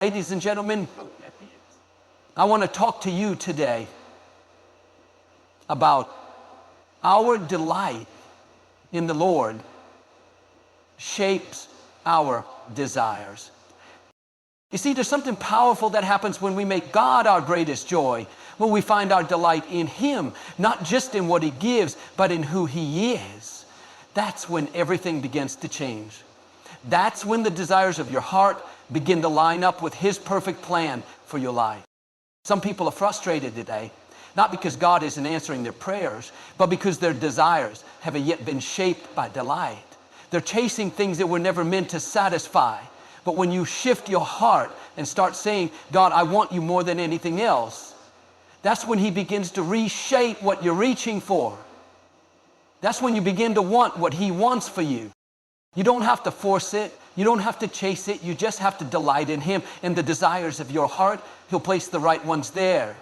Ladies and gentlemen, I want to talk to you today about our delight in the Lord shapes our desires. You see, there's something powerful that happens when we make God our greatest joy, when we find our delight in Him, not just in what He gives, but in who He is. That's when everything begins to change. That's when the desires of your heart begin to line up with His perfect plan for your life. Some people are frustrated today, not because God isn't answering their prayers, but because their desires haven't yet been shaped by delight. They're chasing things that were never meant to satisfy. But when you shift your heart and start saying, God, I want you more than anything else, that's when He begins to reshape what you're reaching for. That's when you begin to want what He wants for you. You don't have to force it. You don't have to chase it. You just have to delight in Him and the desires of your heart. He'll place the right ones there.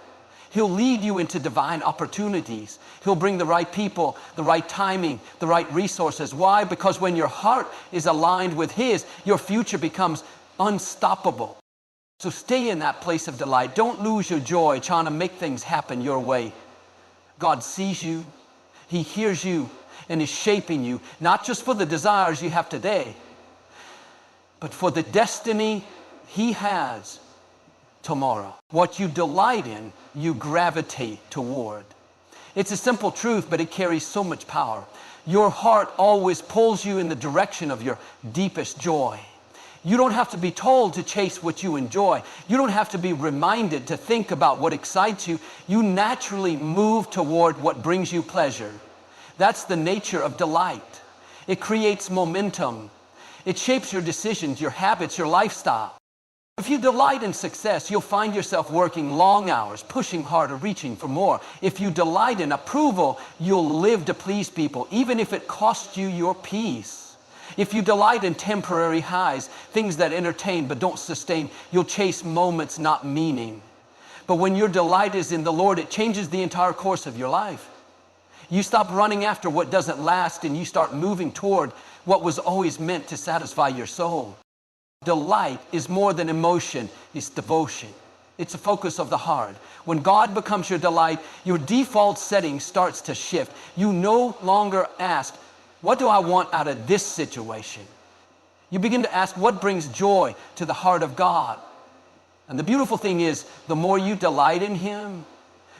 He'll lead you into divine opportunities. He'll bring the right people, the right timing, the right resources. Why? Because when your heart is aligned with His, your future becomes unstoppable. So stay in that place of delight. Don't lose your joy trying to make things happen your way. God sees you. He hears you and is shaping you, not just for the desires you have today, but for the destiny He has tomorrow. What you delight in, you gravitate toward. It's a simple truth, but it carries so much power. Your heart always pulls you in the direction of your deepest joy. You don't have to be told to chase what you enjoy. You don't have to be reminded to think about what excites you. You naturally move toward what brings you pleasure. That's the nature of delight. It creates momentum. It shapes your decisions, your habits, your lifestyle. If you delight in success, you'll find yourself working long hours, pushing harder, reaching for more. If you delight in approval, you'll live to please people, even if it costs you your peace. If you delight in temporary highs, things that entertain but don't sustain, you'll chase moments, not meaning. But when your delight is in the Lord, it changes the entire course of your life. You stop running after what doesn't last and you start moving toward what was always meant to satisfy your soul. Delight is more than emotion, it's devotion. It's a focus of the heart. When God becomes your delight, your default setting starts to shift. You no longer ask, what do I want out of this situation? You begin to ask, what brings joy to the heart of God? And the beautiful thing is, the more you delight in Him,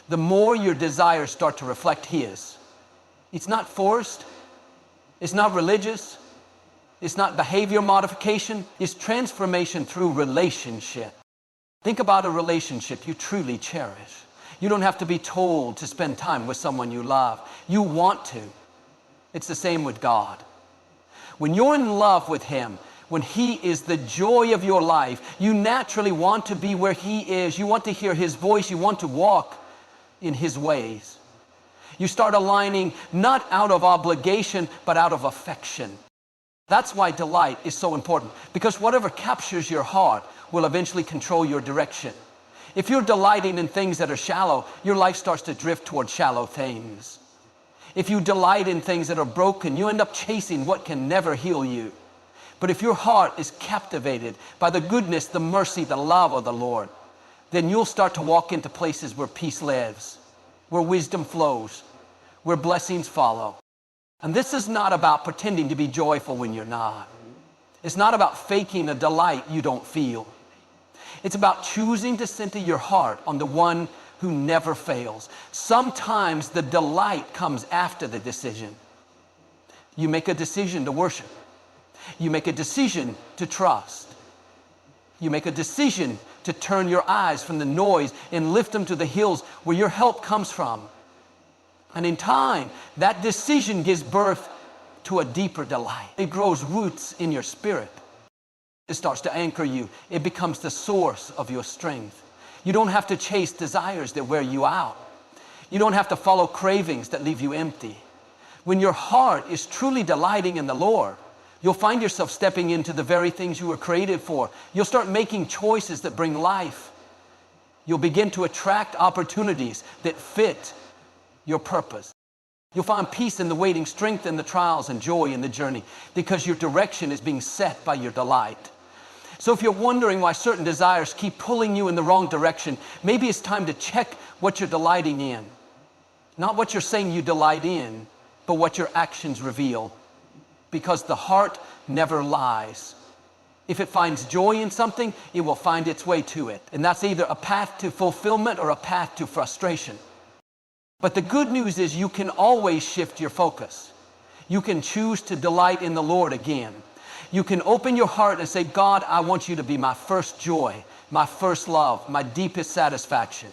the more your desires start to reflect His. It's not forced. It's not religious. It's not behavior modification. It's transformation through relationship. Think about a relationship you truly cherish. You don't have to be told to spend time with someone you love. You want to. It's the same with God. When you're in love with Him, when He is the joy of your life, you naturally want to be where He is. You want to hear His voice. You want to walk in His ways. You start aligning not out of obligation, but out of affection. That's why delight is so important, because whatever captures your heart will eventually control your direction. If you're delighting in things that are shallow, your life starts to drift toward shallow things. If you delight in things that are broken, you end up chasing what can never heal you. But if your heart is captivated by the goodness, the mercy, the love of the Lord, then you'll start to walk into places where peace lives, where wisdom flows, where blessings follow. And this is not about pretending to be joyful when you're not. It's not about faking a delight you don't feel. It's about choosing to center your heart on the one who never fails. Sometimes the delight comes after the decision. You make a decision to worship. You make a decision to trust. You make a decision to turn your eyes from the noise and lift them to the hills where your help comes from. And in time, that decision gives birth to a deeper delight. It grows roots in your spirit. It starts to anchor you. It becomes the source of your strength. You don't have to chase desires that wear you out. You don't have to follow cravings that leave you empty. When your heart is truly delighting in the Lord, you'll find yourself stepping into the very things you were created for. You'll start making choices that bring life. You'll begin to attract opportunities that fit your purpose. You'll find peace in the waiting, strength in the trials, and joy in the journey, because your direction is being set by your delight. So if you're wondering why certain desires keep pulling you in the wrong direction, maybe it's time to check what you're delighting in. Not what you're saying you delight in, but what your actions reveal. Because the heart never lies. If it finds joy in something, it will find its way to it. And that's either a path to fulfillment or a path to frustration. But the good news is you can always shift your focus. You can choose to delight in the Lord again. You can open your heart and say, God, I want you to be my first joy, my first love, my deepest satisfaction.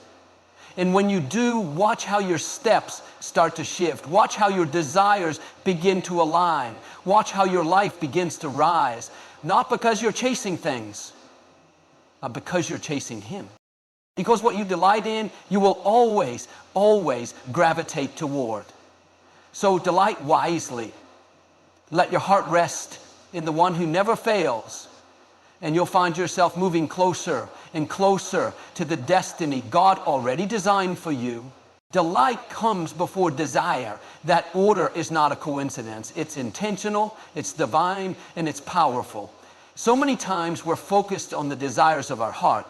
And when you do, watch how your steps start to shift. Watch how your desires begin to align. Watch how your life begins to rise. Not because you're chasing things, but because you're chasing Him. Because what you delight in, you will always, always gravitate toward. So delight wisely. Let your heart rest in the one who never fails. And you'll find yourself moving closer and closer to the destiny God already designed for you. Delight comes before desire. That order is not a coincidence. It's intentional, it's divine, and it's powerful. So many times we're focused on the desires of our heart.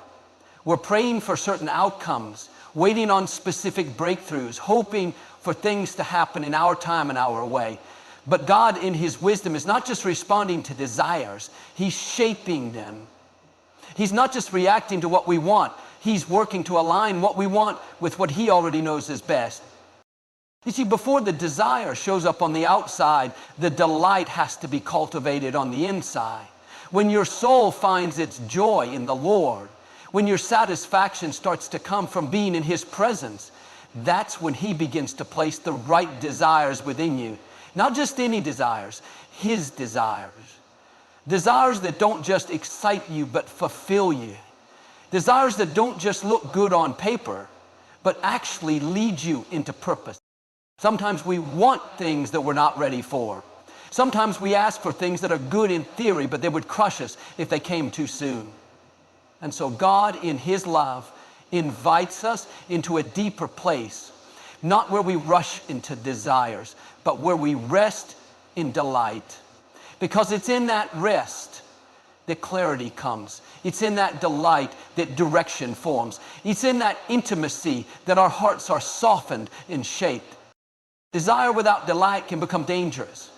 We're praying for certain outcomes, waiting on specific breakthroughs, hoping for things to happen in our time and our way. But God, in His wisdom, is not just responding to desires. He's shaping them. He's not just reacting to what we want. He's working to align what we want with what He already knows is best. You see, before the desire shows up on the outside, the delight has to be cultivated on the inside. When your soul finds its joy in the Lord, when your satisfaction starts to come from being in His presence, that's when He begins to place the right desires within you. Not just any desires, His desires. Desires that don't just excite you, but fulfill you. Desires that don't just look good on paper, but actually lead you into purpose. Sometimes we want things that we're not ready for. Sometimes we ask for things that are good in theory, but they would crush us if they came too soon. And so God, in His love, invites us into a deeper place, not where we rush into desires, but where we rest in delight. Because it's in that rest that clarity comes. It's in that delight that direction forms. It's in that intimacy that our hearts are softened and shaped. Desire without delight can become dangerous.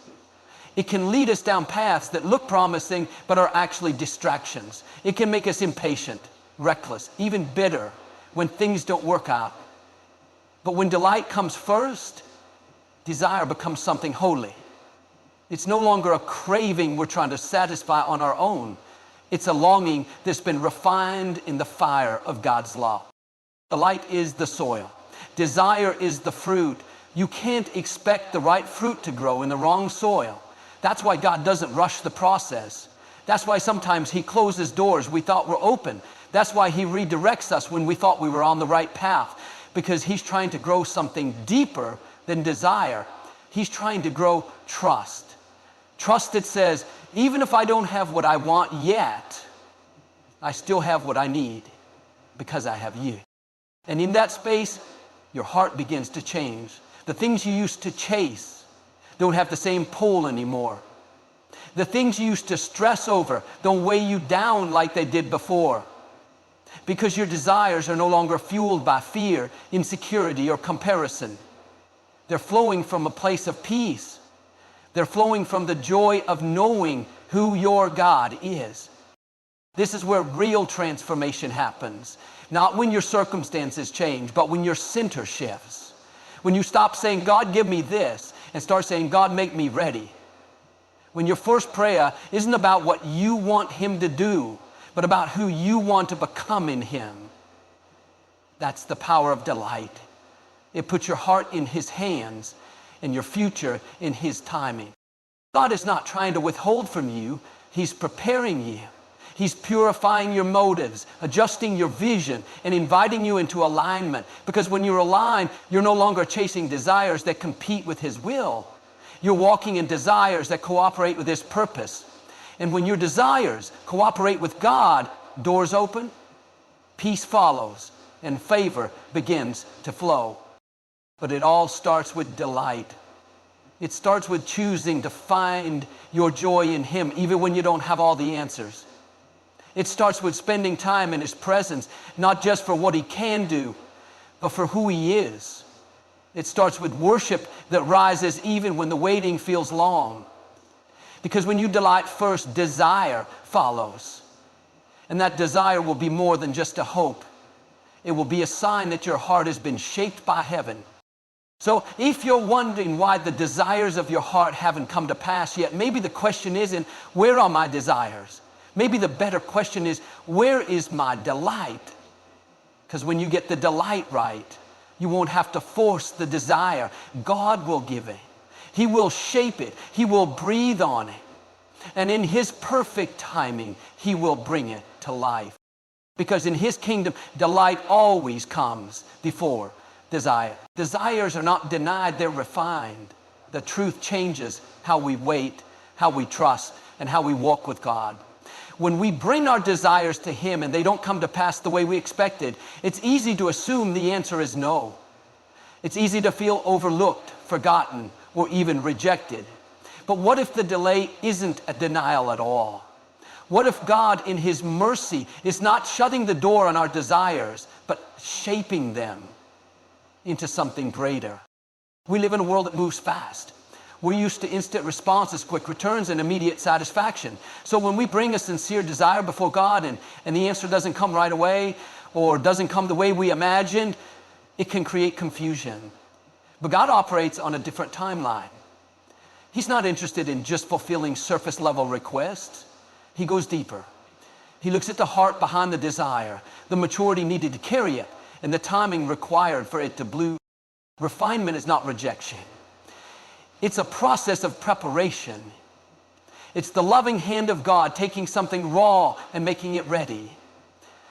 It can lead us down paths that look promising but are actually distractions. It can make us impatient, reckless, even bitter when things don't work out. But when delight comes first, desire becomes something holy. It's no longer a craving we're trying to satisfy on our own. It's a longing that's been refined in the fire of God's law. Delight is the soil. Desire is the fruit. You can't expect the right fruit to grow in the wrong soil. That's why God doesn't rush the process. That's why sometimes He closes doors we thought were open. That's why He redirects us when we thought we were on the right path. Because He's trying to grow something deeper than desire. He's trying to grow trust. Trust that says, even if I don't have what I want yet, I still have what I need because I have you. And in that space, your heart begins to change. The things you used to chase don't have the same pull anymore. The things you used to stress over don't weigh you down like they did before. Because your desires are no longer fueled by fear, insecurity, or comparison. They're flowing from a place of peace. They're flowing from the joy of knowing who your God is. This is where real transformation happens. Not when your circumstances change, but when your center shifts. When you stop saying, God, give me this, and start saying, God, make me ready. When your first prayer isn't about what you want Him to do, but about who you want to become in Him. That's the power of delight. It puts your heart in His hands and your future in His timing. God is not trying to withhold from you. He's preparing you. He's purifying your motives, adjusting your vision, and inviting you into alignment. Because when you're aligned, you're no longer chasing desires that compete with His will. You're walking in desires that cooperate with His purpose. And when your desires cooperate with God, doors open, peace follows, and favor begins to flow. But it all starts with delight. It starts with choosing to find your joy in Him, even when you don't have all the answers. It starts with spending time in His presence, not just for what He can do, but for who He is. It starts with worship that rises even when the waiting feels long. Because when you delight first, desire follows. And that desire will be more than just a hope. It will be a sign that your heart has been shaped by heaven. So if you're wondering why the desires of your heart haven't come to pass yet, maybe the question isn't, where are my desires? Maybe the better question is, where is my delight? Because when you get the delight right, you won't have to force the desire. God will give it. He will shape it. He will breathe on it. And in His perfect timing, He will bring it to life. Because in His kingdom, delight always comes before desire. Desires are not denied, they're refined. The truth changes how we wait, how we trust, and how we walk with God. When we bring our desires to Him and they don't come to pass the way we expected, it's easy to assume the answer is no. It's easy to feel overlooked, forgotten, or even rejected. But what if the delay isn't a denial at all? What if God, in His mercy, is not shutting the door on our desires, but shaping them into something greater? We live in a world that moves fast. We're used to instant responses, quick returns, and immediate satisfaction. So when we bring a sincere desire before God and the answer doesn't come right away or doesn't come the way we imagined, it can create confusion. But God operates on a different timeline. He's not interested in just fulfilling surface level requests. He goes deeper. He looks at the heart behind the desire, the maturity needed to carry it, and the timing required for it to bloom. Refinement is not rejection. It's a process of preparation. It's the loving hand of God taking something raw and making it ready.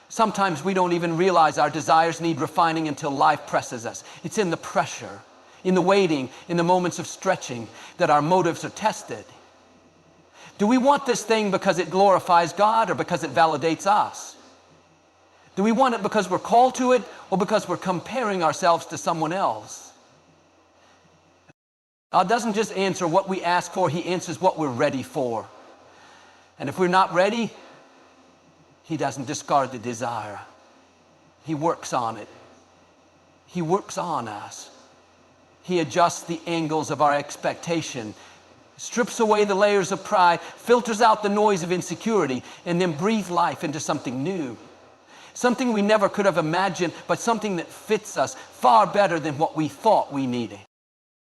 Sometimes we don't even realize our desires need refining until life presses us. It's in the pressure, in the waiting, in the moments of stretching that our motives are tested. Do we want this thing because it glorifies God or because it validates us? Do we want it because we're called to it or because we're comparing ourselves to someone else? God doesn't just answer what we ask for, He answers what we're ready for. And if we're not ready, He doesn't discard the desire. He works on it. He works on us. He adjusts the angles of our expectation, strips away the layers of pride, filters out the noise of insecurity, and then breathes life into something new. Something we never could have imagined, but something that fits us far better than what we thought we needed.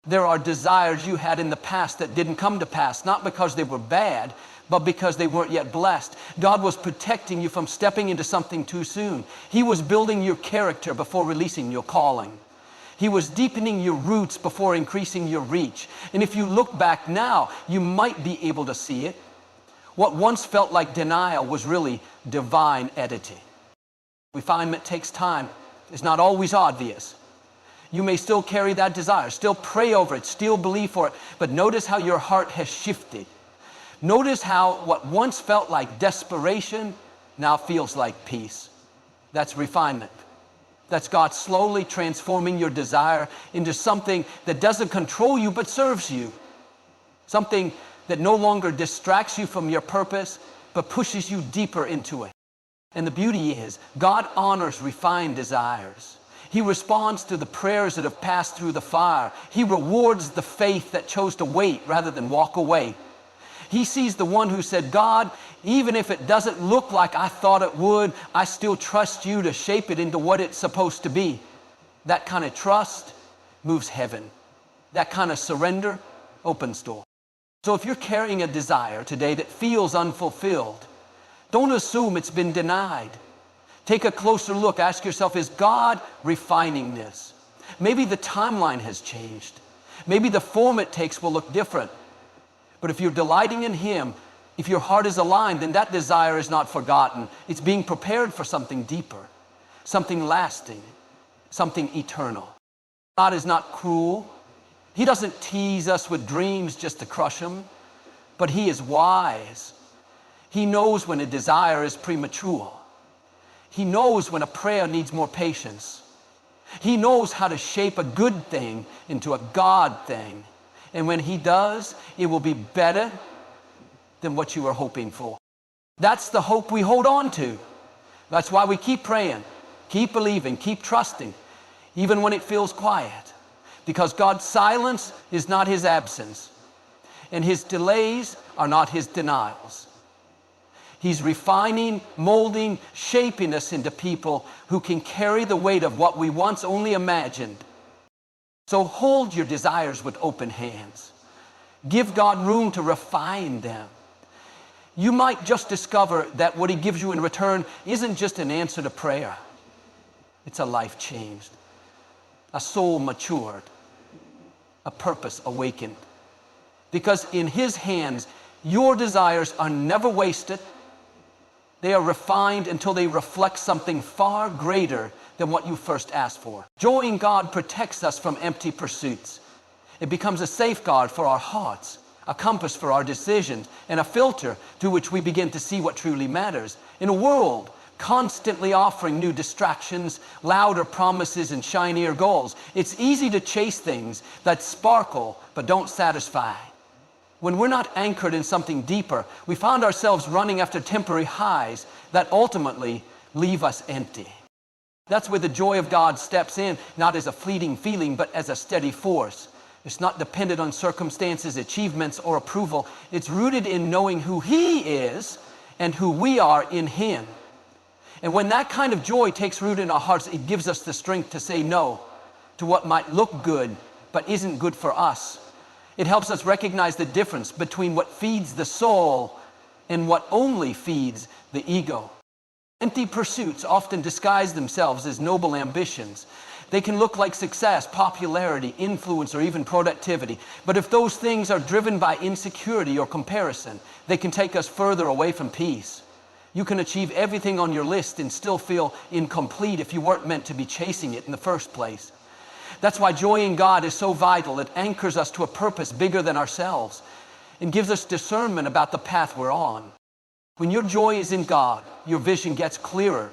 There are desires you had in the past that didn't come to pass, not because they were bad, but because they weren't yet blessed. God was protecting you from stepping into something too soon. He was building your character before releasing your calling. He was deepening your roots before increasing your reach. And if you look back now, you might be able to see it. What once felt like denial was really divine editing. Refinement takes time. It's not always obvious. You may still carry that desire, still pray over it, still believe for it, but notice how your heart has shifted. Notice how what once felt like desperation now feels like peace. That's refinement. That's God slowly transforming your desire into something that doesn't control you but serves you. Something that no longer distracts you from your purpose but pushes you deeper into it. And the beauty is, God honors refined desires. He responds to the prayers that have passed through the fire. He rewards the faith that chose to wait rather than walk away. He sees the one who said, God, even if it doesn't look like I thought it would, I still trust you to shape it into what it's supposed to be. That kind of trust moves heaven. That kind of surrender opens doors. So if you're carrying a desire today that feels unfulfilled, don't assume it's been denied. Take a closer look. Ask yourself, is God refining this? Maybe the timeline has changed. Maybe the form it takes will look different. But if you're delighting in Him, if your heart is aligned, then that desire is not forgotten. It's being prepared for something deeper, something lasting, something eternal. God is not cruel. He doesn't tease us with dreams just to crush them, but He is wise. He knows when a desire is premature. He knows when a prayer needs more patience. He knows how to shape a good thing into a God thing. And when He does, it will be better than what you were hoping for. That's the hope we hold on to. That's why we keep praying, keep believing, keep trusting, even when it feels quiet. Because God's silence is not his absence, and his delays are not his denials. He's refining, molding, shaping us into people who can carry the weight of what we once only imagined. So hold your desires with open hands. Give God room to refine them. You might just discover that what he gives you in return isn't just an answer to prayer. It's a life changed, a soul matured, a purpose awakened. Because in his hands, your desires are never wasted. They are refined until they reflect something far greater than what you first asked for. Joy in God protects us from empty pursuits. It becomes a safeguard for our hearts, a compass for our decisions, and a filter through which we begin to see what truly matters. In a world constantly offering new distractions, louder promises, and shinier goals, it's easy to chase things that sparkle but don't satisfy. When we're not anchored in something deeper, we find ourselves running after temporary highs that ultimately leave us empty. That's where the joy of God steps in, not as a fleeting feeling, but as a steady force. It's not dependent on circumstances, achievements, or approval. It's rooted in knowing who he is and who we are in him. And when that kind of joy takes root in our hearts, it gives us the strength to say no to what might look good, but isn't good for us. It helps us recognize the difference between what feeds the soul and what only feeds the ego. Empty pursuits often disguise themselves as noble ambitions. They can look like success, popularity, influence, or even productivity. But if those things are driven by insecurity or comparison, they can take us further away from peace. You can achieve everything on your list and still feel incomplete if you weren't meant to be chasing it in the first place. That's why joy in God is so vital. It anchors us to a purpose bigger than ourselves and gives us discernment about the path we're on. When your joy is in God, your vision gets clearer.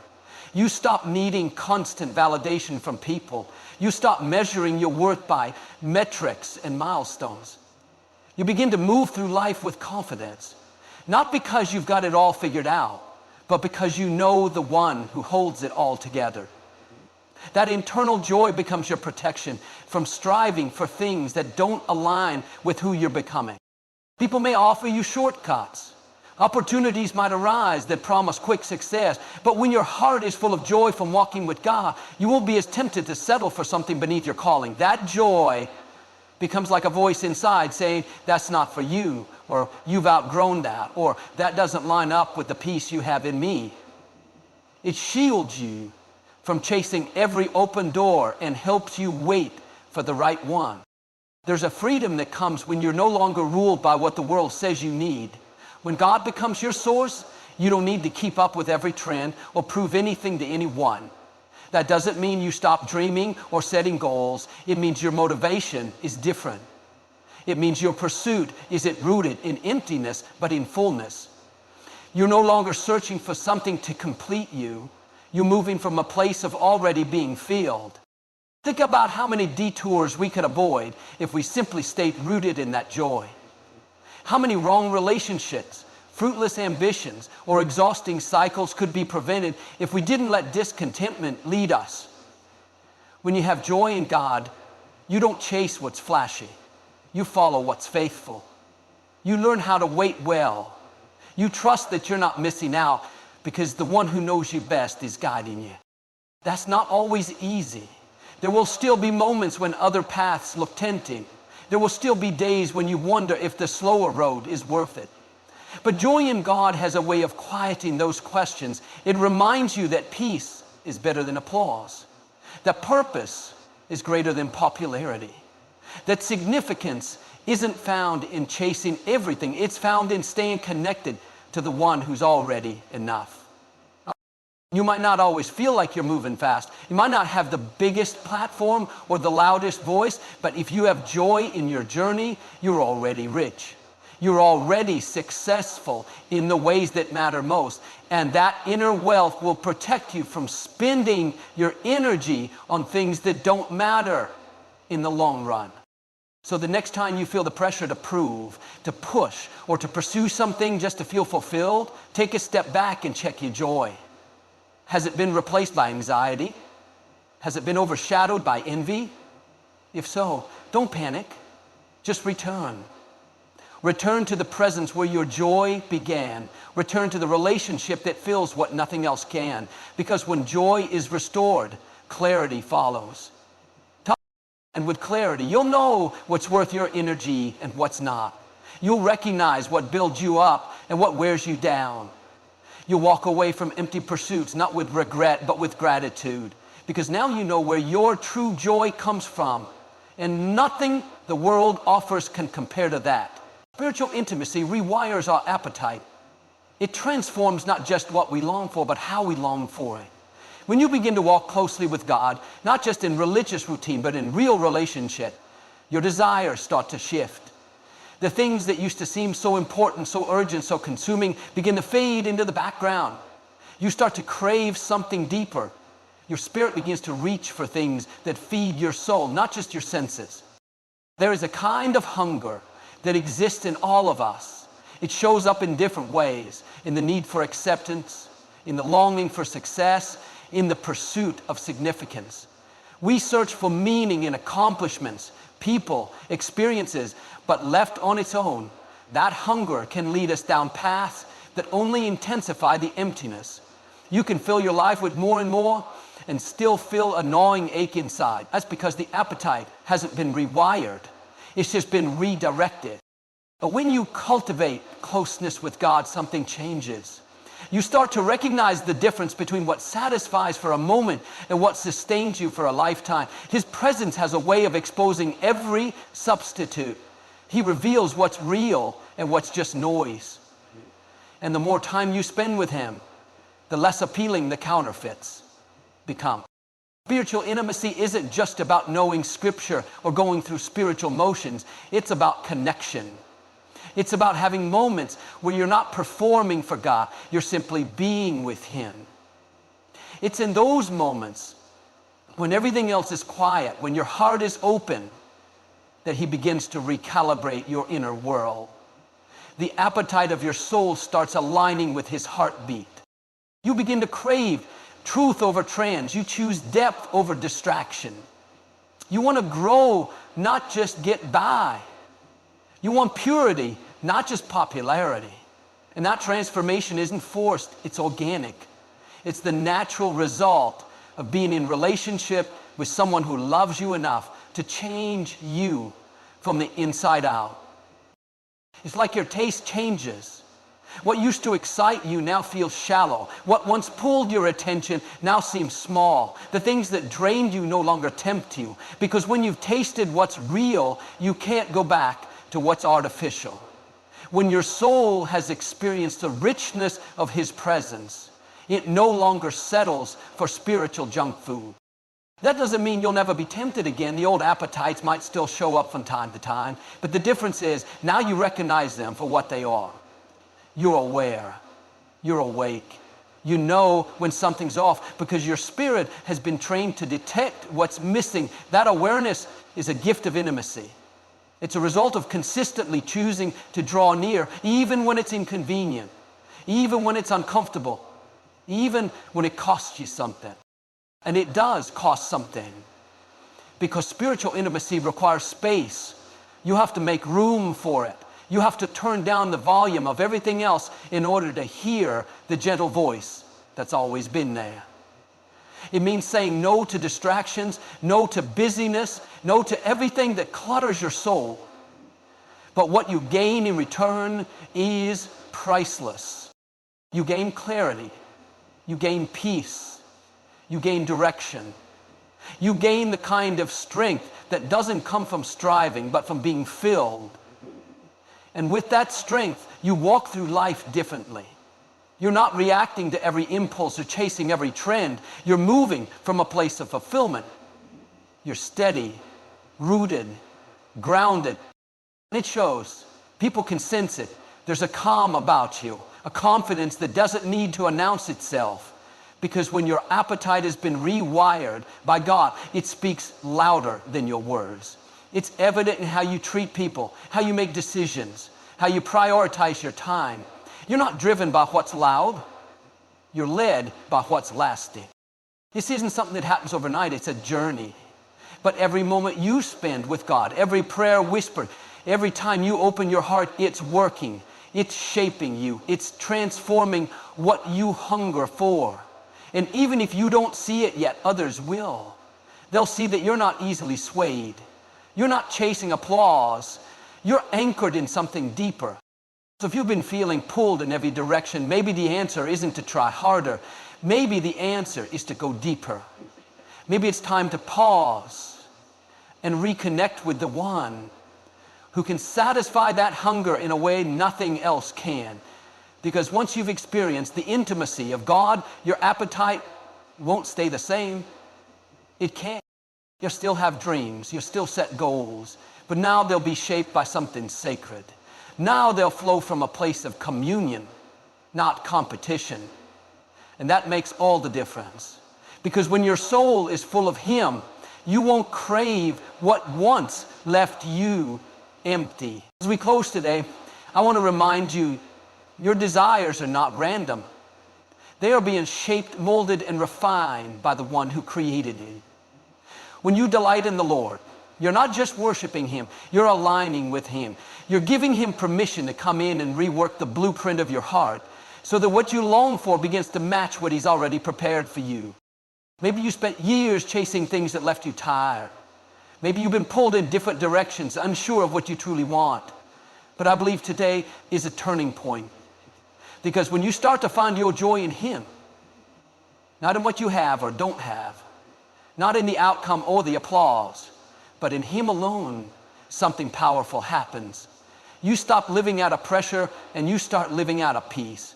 You stop needing constant validation from people. You stop measuring your worth by metrics and milestones. You begin to move through life with confidence, not because you've got it all figured out, but because you know the one who holds it all together. That internal joy becomes your protection from striving for things that don't align with who you're becoming. People may offer you shortcuts. Opportunities might arise that promise quick success, but when your heart is full of joy from walking with God, you won't be as tempted to settle for something beneath your calling. That joy becomes like a voice inside saying, that's not for you, or you've outgrown that, or that doesn't line up with the peace you have in me. It shields you from chasing every open door and helps you wait for the right one. There's a freedom that comes when you're no longer ruled by what the world says you need. When God becomes your source, you don't need to keep up with every trend or prove anything to anyone. That doesn't mean you stop dreaming or setting goals. It means your motivation is different. It means your pursuit isn't rooted in emptiness, but in fullness. You're no longer searching for something to complete you. You're moving from a place of already being filled. Think about how many detours we could avoid if we simply stayed rooted in that joy. How many wrong relationships, fruitless ambitions, or exhausting cycles could be prevented if we didn't let discontentment lead us? When you have joy in God, you don't chase what's flashy. You follow what's faithful. You learn how to wait well. You trust that you're not missing out because the one who knows you best is guiding you. That's not always easy. There will still be moments when other paths look tempting. There will still be days when you wonder if the slower road is worth it. But joy in God has a way of quieting those questions. It reminds you that peace is better than applause, that purpose is greater than popularity, that significance isn't found in chasing everything. It's found in staying connected to the one who's already enough. You might not always feel like you're moving fast. You might not have the biggest platform or the loudest voice, but if you have joy in your journey, you're already rich. You're already successful in the ways that matter most. And that inner wealth will protect you from spending your energy on things that don't matter in the long run. So the next time you feel the pressure to prove, to push, or to pursue something just to feel fulfilled, take a step back and check your joy. Has it been replaced by anxiety? Has it been overshadowed by envy? If so, don't panic. Just return. Return to the presence where your joy began. Return to the relationship that fills what nothing else can. Because when joy is restored, clarity follows. And with clarity, you'll know what's worth your energy and what's not. You'll recognize what builds you up and what wears you down. You'll walk away from empty pursuits, not with regret, but with gratitude. Because now you know where your true joy comes from. And nothing the world offers can compare to that. Spiritual intimacy rewires our appetite. It transforms not just what we long for, but how we long for it. When you begin to walk closely with God, not just in religious routine, but in real relationship, your desires start to shift. The things that used to seem so important, so urgent, so consuming, begin to fade into the background. You start to crave something deeper. Your spirit begins to reach for things that feed your soul, not just your senses. There is a kind of hunger that exists in all of us. It shows up in different ways, in the need for acceptance, in the longing for success, in the pursuit of significance. We search for meaning in accomplishments, people, experiences, but left on its own, that hunger can lead us down paths that only intensify the emptiness. You can fill your life with more and more and still feel a gnawing ache inside. That's because the appetite hasn't been rewired. It's just been redirected. But when you cultivate closeness with God, something changes. You start to recognize the difference between what satisfies for a moment and what sustains you for a lifetime. His presence has a way of exposing every substitute. He reveals what's real and what's just noise. And the more time you spend with him, the less appealing the counterfeits become. Spiritual intimacy isn't just about knowing Scripture or going through spiritual motions. It's about connection. It's about having moments where you're not performing for God. You're simply being with him. It's in those moments when everything else is quiet, when your heart is open, that he begins to recalibrate your inner world. The appetite of your soul starts aligning with his heartbeat. You begin to crave truth over trends. You choose depth over distraction. You want to grow, not just get by. You want purity, not just popularity. And that transformation isn't forced, it's organic. It's the natural result of being in relationship with someone who loves you enough to change you from the inside out. It's like your taste changes. What used to excite you now feels shallow. What once pulled your attention now seems small. The things that drained you no longer tempt you. Because when you've tasted what's real, you can't go back to what's artificial. When your soul has experienced the richness of his presence, it no longer settles for spiritual junk food. That doesn't mean you'll never be tempted again. The old appetites might still show up from time to time, but the difference is now you recognize them for what they are. You're aware. You're awake. You know when something's off because your spirit has been trained to detect what's missing. That awareness is a gift of intimacy. It's a result of consistently choosing to draw near, even when it's inconvenient, even when it's uncomfortable, even when it costs you something. And it does cost something, because spiritual intimacy requires space. You have to make room for it. You have to turn down the volume of everything else in order to hear the gentle voice that's always been there. It means saying no to distractions, no to busyness, no to everything that clutters your soul. But what you gain in return is priceless. You gain clarity. You gain peace. You gain direction. You gain the kind of strength that doesn't come from striving, but from being filled. And with that strength, you walk through life differently. You're not reacting to every impulse or chasing every trend. You're moving from a place of fulfillment. You're steady, rooted, grounded. And it shows. People can sense it. There's a calm about you, a confidence that doesn't need to announce itself. Because when your appetite has been rewired by God, it speaks louder than your words. It's evident in how you treat people, how you make decisions, how you prioritize your time. You're not driven by what's loud. You're led by what's lasting. This isn't something that happens overnight. It's a journey. But every moment you spend with God, every prayer whispered, every time you open your heart, it's working. It's shaping you. It's transforming what you hunger for. And even if you don't see it yet, others will. They'll see that you're not easily swayed. You're not chasing applause. You're anchored in something deeper. So if you've been feeling pulled in every direction, maybe the answer isn't to try harder. Maybe the answer is to go deeper. Maybe it's time to pause and reconnect with the one who can satisfy that hunger in a way nothing else can. Because once you've experienced the intimacy of God, your appetite won't stay the same. It can't. You'll still have dreams. You'll still set goals. But now they'll be shaped by something sacred. Now they'll flow from a place of communion, not competition. And that makes all the difference. Because when your soul is full of Him, you won't crave what once left you empty. As we close today, I want to remind you, your desires are not random. They are being shaped, molded, and refined by the one who created you. When you delight in the Lord, you're not just worshiping Him, you're aligning with Him. You're giving Him permission to come in and rework the blueprint of your heart so that what you long for begins to match what He's already prepared for you. Maybe you spent years chasing things that left you tired. Maybe you've been pulled in different directions, unsure of what you truly want. But I believe today is a turning point. Because when you start to find your joy in Him, not in what you have or don't have, not in the outcome or the applause, but in Him alone, something powerful happens. You stop living out of pressure and you start living out of peace.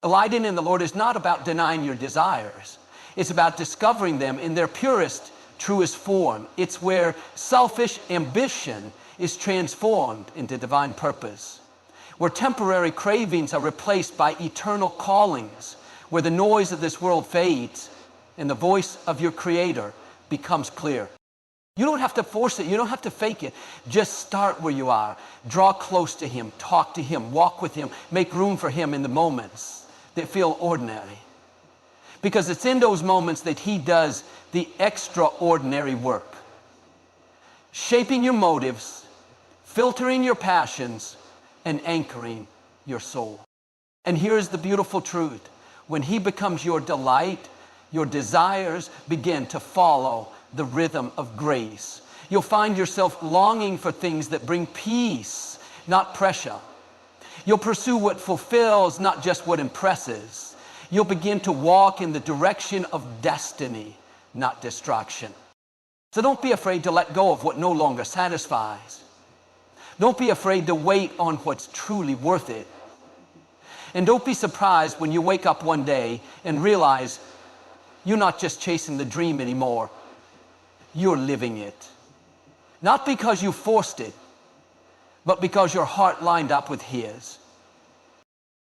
Delighting in the Lord is not about denying your desires. It's about discovering them in their purest, truest form. It's where selfish ambition is transformed into divine purpose. Where temporary cravings are replaced by eternal callings. Where the noise of this world fades and the voice of your Creator becomes clear. You don't have to force it. You don't have to fake it. Just start where you are. Draw close to Him. Talk to Him. Walk with Him. Make room for Him in the moments that feel ordinary. Because it's in those moments that He does the extraordinary work. Shaping your motives, filtering your passions, and anchoring your soul. And here's the beautiful truth. When He becomes your delight, your desires begin to follow the rhythm of grace. You'll find yourself longing for things that bring peace, not pressure. You'll pursue what fulfills, not just what impresses. You'll begin to walk in the direction of destiny, not distraction. So don't be afraid to let go of what no longer satisfies. Don't be afraid to wait on what's truly worth it. And don't be surprised when you wake up one day and realize you're not just chasing the dream anymore. You're living it. Not because you forced it, but because your heart lined up with His.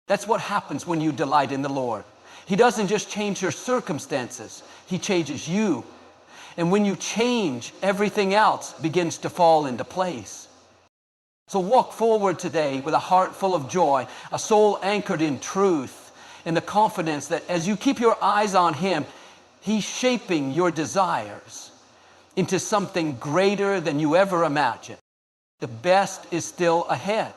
That's what happens when you delight in the Lord. He doesn't just change your circumstances. He changes you. And when you change, everything else begins to fall into place. So walk forward today with a heart full of joy, a soul anchored in truth, and the confidence that as you keep your eyes on Him, He's shaping your desires into something greater than you ever imagined. The best is still ahead.